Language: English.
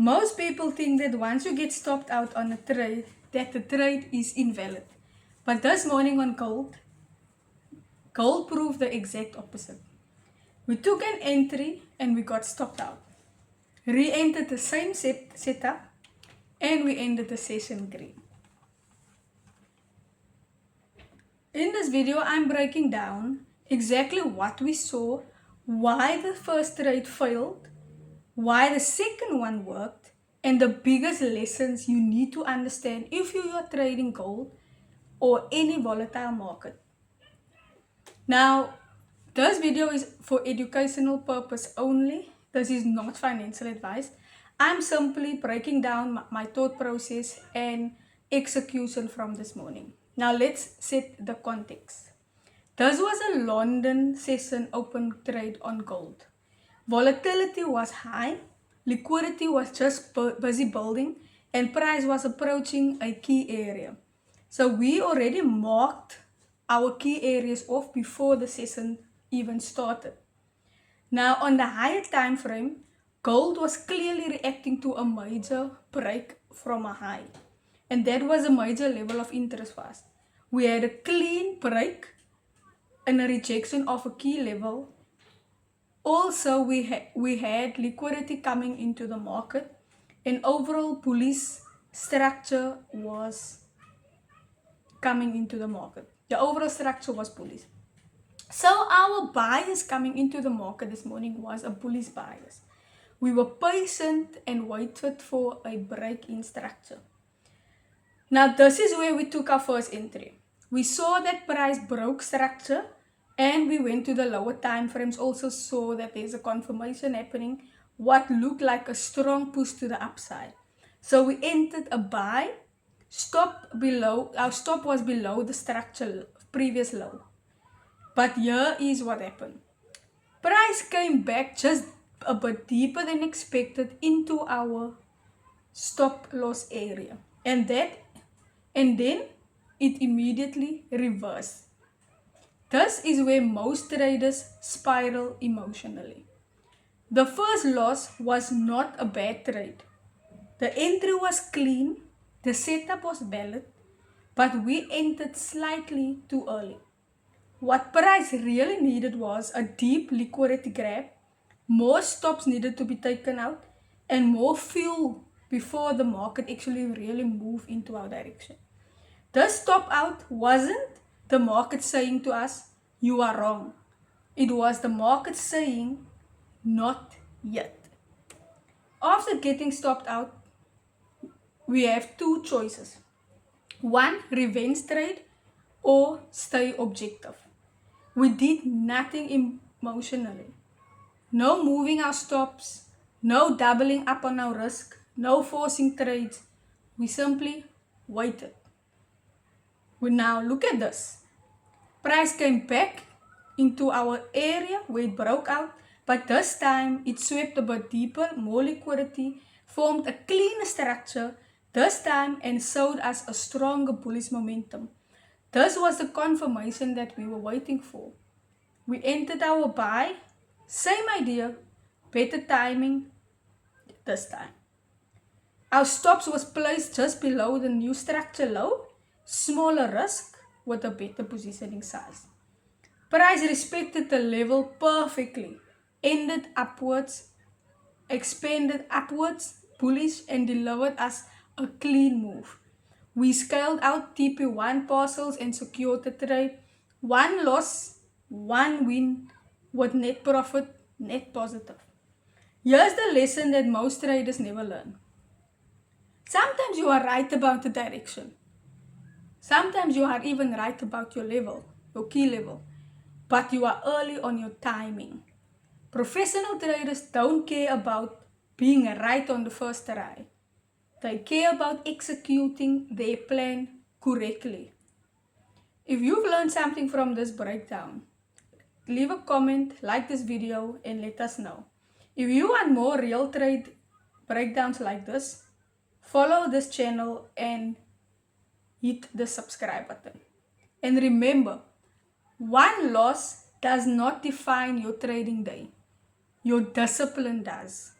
Most people think that once you get stopped out on a trade, that the trade is invalid. But this morning on gold proved the exact opposite. We took an entry and we got stopped out. Re-entered the same setup and we ended the session green. In this video, I'm breaking down exactly what we saw, why the first trade failed, why the second one worked, and the biggest lessons you need to understand if you are trading gold or any volatile market. Now, this video is for educational purpose only. This is not financial advice. I'm simply breaking down my thought process and execution from this morning. Now let's set the context. This was a London session open trade on gold. Volatility was high, liquidity was just busy building, and price was approaching a key area. So we already marked our key areas off before the session even started. Now on the higher time frame, gold was clearly reacting to a major break from a high. And that was a major level of interest for us. We had a clean break and a rejection of a key level. Also, we had liquidity coming into the market, and overall bullish structure was coming into the market. The overall structure was bullish. So our bias coming into the market this morning was a bullish bias. We were patient and waited for a break in structure. Now this is where we took our first entry. We saw that price broke structure and we went to the lower time frames, also saw that there's a confirmation happening, what looked like a strong push to the upside. So we entered a buy, our stop was below the structure previous low. But here is what happened. Price came back just a bit deeper than expected into our stop loss area. And then it immediately reversed. This is where most traders spiral emotionally. The first loss was not a bad trade. The entry was clean, the setup was valid, but we entered slightly too early. What price really needed was a deep liquidity grab, more stops needed to be taken out, and more fuel before the market actually really moved into our direction. This stop out wasn't the market saying to us, you are wrong. It was the market saying, not yet. After getting stopped out, we have two choices. One, revenge trade, or stay objective. We did nothing emotionally. No moving our stops, no doubling up on our risk, no forcing trades. We simply waited. We now look at this. Price came back into our area where it broke out, but this time it swept a bit deeper, more liquidity, formed a cleaner structure this time and showed us a stronger bullish momentum. This was the confirmation that we were waiting for. We entered our buy, same idea, better timing this time. Our stops was placed just below the new structure low, smaller risk with a better positioning size. Price respected the level perfectly, ended upwards, expanded upwards, bullish, and delivered us a clean move. We scaled out TP1 parcels and secured the trade. One loss, one win with net profit, net positive. Here's the lesson that most traders never learn. Sometimes you are right about the direction. Sometimes you are even right about your level, your key level, but you are early on your timing. Professional traders don't care about being right on the first try. They care about executing their plan correctly. If you've learned something from this breakdown, leave a comment, like this video, and let us know. If you want more real trade breakdowns like this, follow this channel and hit the subscribe button. And remember, one loss does not define your trading day. Your discipline does.